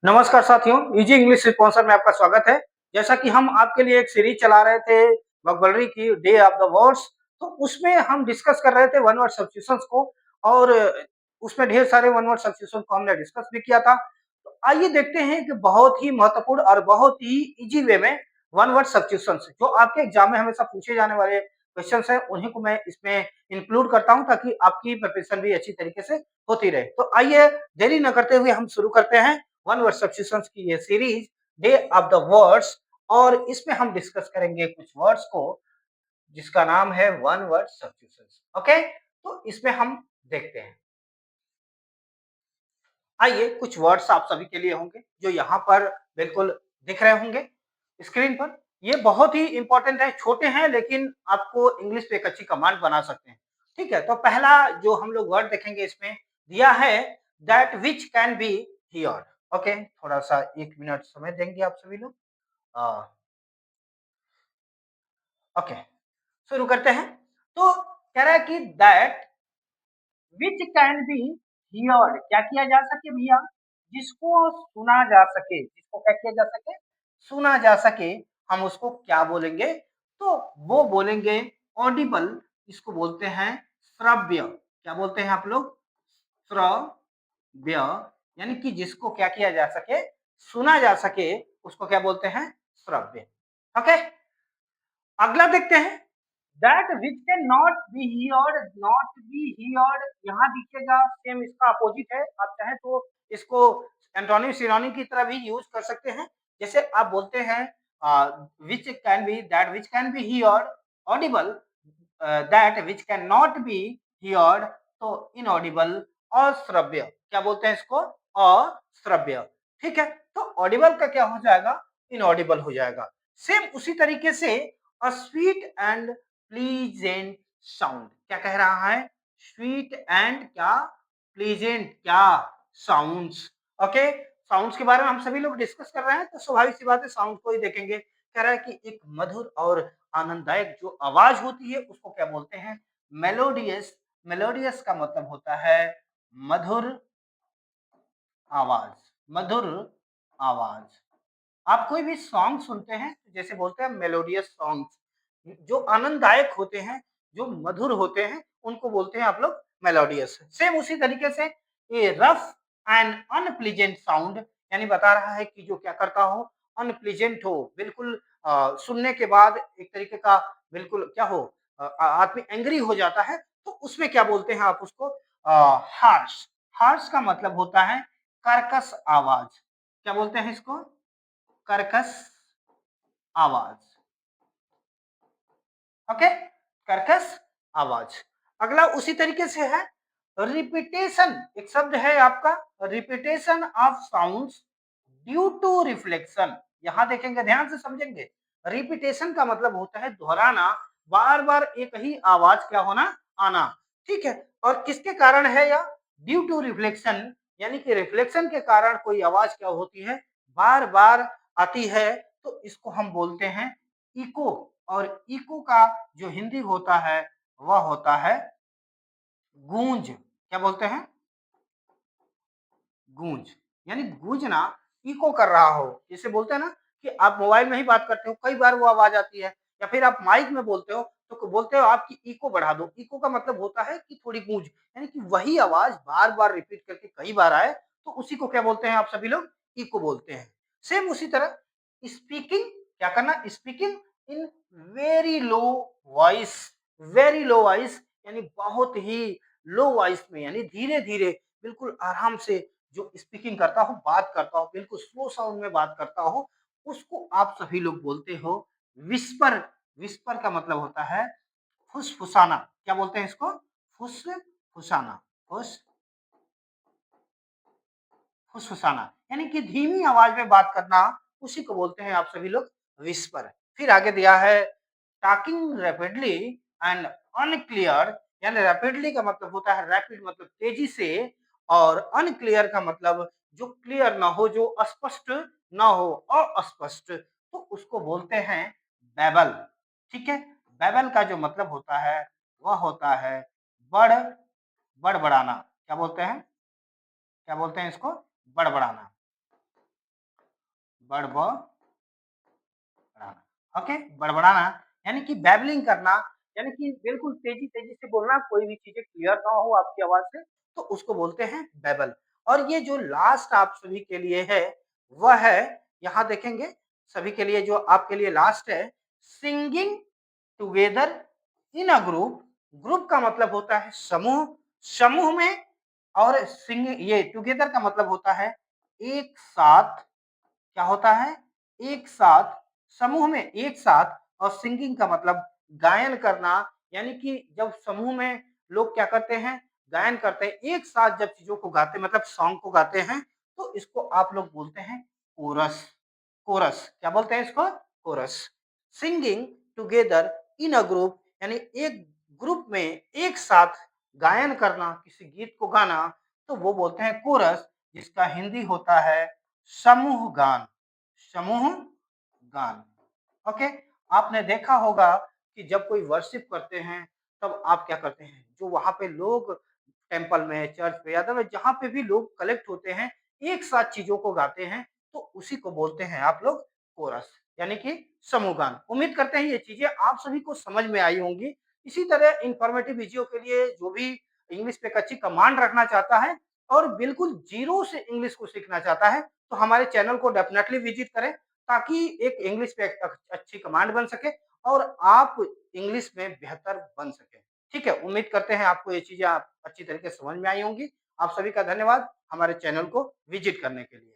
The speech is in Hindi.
नमस्कार साथियों, इजी इंग्लिश स्पॉन्सर में आपका स्वागत है। जैसा कि हम आपके लिए एक सीरीज चला रहे थे वोकैब्युलरी की डे ऑफ द वर्ड्स, तो उसमें हम डिस्कस कर रहे थे वन वर्ड सब्स्टिट्यूशंस को और उसमें ढेर सारे वन वर्ड सब्स्टिट्यूशन को हमने डिस्कस भी किया था। तो आइए देखते हैं कि बहुत ही महत्वपूर्ण और बहुत ही इजी वे में वन वर्ड सब्स्टिट्यूशंस जो आपके एग्जाम में हमेशा पूछे जाने वाले क्वेश्चंस हैं, उन्हीं को मैं इसमें इंक्लूड करता हूं ताकि आपकी प्रिपरेशन भी अच्छी तरीके से होती रहे। तो आइए देरी न करते हुए हम शुरू करते हैं वन वर्ड सब्स्टिट्यूशंस की ये series day of the words और इसमें हम डिस्कस करेंगे कुछ वर्ड्स को जिसका नाम है वन वर्ड सब्स्टिट्यूशंस। ओके, तो इसमें हम देखते हैं। आइए कुछ वर्ड्स आप सभी के लिए होंगे जो यहाँ पर बिल्कुल दिख रहे होंगे स्क्रीन पर। ये बहुत ही इंपॉर्टेंट है, छोटे हैं लेकिन आपको इंग्लिश पे एक अच्छी कमांड बना सकते हैं। ठीक है, तो पहला जो हम लोग वर्ड देखेंगे इसमें दिया है that which can be heard. Okay, थोड़ा सा 1 मिनट समय देंगे आप सभी लोग। ओके, शुरू करते हैं। तो कह रहा है कि that which can be heard, क्या किया जा सके भैया, जिसको सुना जा सके, जिसको क्या किया जा सके, सुना जा सके, हम उसको क्या बोलेंगे? तो वो बोलेंगे ऑडिबल, इसको बोलते हैं श्रव्य। क्या बोलते हैं आप लोग? श्रव्य, यानी कि जिसको क्या किया जा सके, सुना जा सके, उसको क्या बोलते हैं? श्रव्य। ओके, अगला देखते हैं that which can not be heard, not be heard यहाँ दिखेगा सेम इसका अपोजिट है। आप चाहें तो इसको एंटोनिम सिनोनिम की तरह भी यूज कर सकते हैं। जैसे आप बोलते हैं which can be, that which can be heard Audible, that which can not be heard तो इनऑडिबल, अश्रव्य। क्या बोलते हैं इसको? अश्रव्य। ठीक है, तो ऑडिबल का क्या हो जाएगा? इनऑडिबल हो जाएगा। सेम उसी तरीके से a sweet and pleasant sound, क्या कह रहा है? स्वीट एंड क्या? प्लीजेंट क्या? साउंड्स। ओके, साउंड्स के बारे में हम सभी लोग डिस्कस कर रहे हैं तो स्वाभाविक सी बात है साउंड को ही देखेंगे। कह रहा है कि एक मधुर और आनंददायक जो आवाज होती है उसको क्या बोलते हैं? मेलोडियस। मेलोडियस का मतलब होता है मधुर आवाज, मधुर आवाज। आप कोई भी सॉन्ग सुनते हैं जैसे बोलते हैं मेलोडियस सॉन्ग्स, जो आनंददायक होते हैं, जो मधुर होते हैं, उनको बोलते हैं आप लोग मेलोडियस। सेम उसी तरीके से ये रफ एंड अनप्लीजेंट साउंड, यानी बता रहा है कि जो क्या करता हो, अनप्लीजेंट हो, बिल्कुल सुनने के बाद एक तरीके का बिल्कुल क्या हो, आदमी एंग्री हो जाता है, तो उसमें क्या बोलते हैं आप उसको? हार्श। हार्श का मतलब होता है कर्कश आवाज। क्या बोलते हैं इसको? कर्कश आवाज। ओके, कर्कश आवाज। अगला उसी तरीके से है रिपीटेशन। एक शब्द है आपका repetition of sounds due to reflection. यहां देखेंगे, ध्यान से समझेंगे। रिपीटेशन का मतलब होता है दोहराना, बार बार एक ही आवाज क्या होना, आना। ठीक है, और किसके कारण है यह? ड्यू टू रिफ्लेक्शन, यानी कि रिफ्लेक्शन के कारण कोई आवाज क्या होती है, बार बार आती है, तो इसको हम बोलते हैं इको। और इको का जो हिंदी होता है वह होता है गूंज। क्या बोलते हैं? गूंज, यानी गूंजना, इको कर रहा हो। जैसे बोलते हैं ना कि आप मोबाइल में ही बात करते हो, कई बार वो आवाज आती है, या फिर आप माइक में बोलते हो तो बोलते हो आपकी इको बढ़ा दो। इको का मतलब होता है कि थोड़ी गूंज, यानी कि वही आवाज बार बार रिपीट करके कई बार आए, तो उसी को क्या बोलते हैं आप सभी लोग? इको बोलते हैं। सेम उसी तरह स्पीकिंग, क्या करना? Speaking in very low voice. Very low voice यानी बहुत ही लो वॉइस में, यानी धीरे धीरे, बिल्कुल आराम से जो स्पीकिंग करता हो, बात करता हो, बिल्कुल स्लो साउंड में बात करता हो, उसको आप सभी लोग बोलते हो विस्पर। विस्पर का मतलब होता है फुसफुसाना। क्या बोलते हैं इसको? फुसफुसाना। फुस फुसफुसाना, यानी कि धीमी आवाज में बात करना, उसी को बोलते हैं आप सभी लोग विस्पर। फिर आगे दिया है टॉकिंग रैपिडली एंड अनक्लियर, यानी रैपिडली का मतलब होता है, रैपिड मतलब तेजी से, और अनक्लियर का मतलब जो क्लियर ना हो, जो स्पष्ट ना हो, अस्पष्ट, तो उसको बोलते हैं बैबल। ठीक है, बैबल का जो मतलब होता है वह होता है बड़ बड़बड़ाना। क्या बोलते हैं? क्या बोलते हैं इसको? बड़बड़ाना। बड़बड़ाना, ओके? बड़बड़ाना यानी कि बैबलिंग करना, यानी कि बिल्कुल तेज़ी-तेज़ी से बोलना, कोई भी चीज़ें क्लियर ना हो आपकी आवाज़ से, तो उसको बोलते हैं बैबल। और ये जो लास्ट आप सभी के लिए है, वह है, यहाँ देखेंगे, सभी के लिए जो आपके लिए लास्ट है, singing together in a group. Group का मतलब होता है समूह, समूह में, और ये टुगेदर का मतलब होता है एक साथ। क्या होता है? एक साथ, समूह में एक साथ। और सिंगिंग का मतलब गायन करना, यानी कि जब समूह में लोग क्या करते हैं, गायन करते हैं, एक साथ जब चीज़ों को गाते हैं, मतलब सॉन्ग को गाते हैं, तो इसको आप लोग बोलते हैं कोरस। कोरस, क्या बोलते हैं इसको? Chorus. Singing together in a group, यानी एक ग्रुप में एक साथ गायन करना, किसी गीत को गाना, तो वो बोलते हैं कोरस, जिसका हिंदी होता है समूह गान। समूह गान, ओके? आपने देखा होगा कि जब कोई वर्शिप करते हैं, तब आप क्या करते हैं, जो वहाँ पे लोग टेम्पल में, चर्च पे, या अदरवाइज़ जहाँ पे भी लोग कलेक्ट होते हैं, एक साथ चीज़ों को गाते हैं, तो उसी को बोलते हैं आप लोग कोरस, यानी कि समूह गान। उम्मीद करते हैं ये चीज़ें आप सभी को समझ में आई होंगी। इसी तरह इन्फॉर्मेटिव वीडियो के लिए जो भी इंग्लिश पे एक अच्छी कमांड रखना चाहता है और बिल्कुल ज़ीरो से इंग्लिश को सीखना चाहता है, तो हमारे चैनल को डेफ़िनेटली विज़िट करें, ताकि एक इंग्लिश पे एक अच्छी कमांड बन सके और आप इंग्लिश में बेहतर बन सकें। ठीक है? उम्मीद करते हैं आपको ये चीज़ें आप अच्छी तरीके से समझ में आई होंगी। आप सभी का धन्यवाद हमारे चैनल को विज़िट करने के लिए।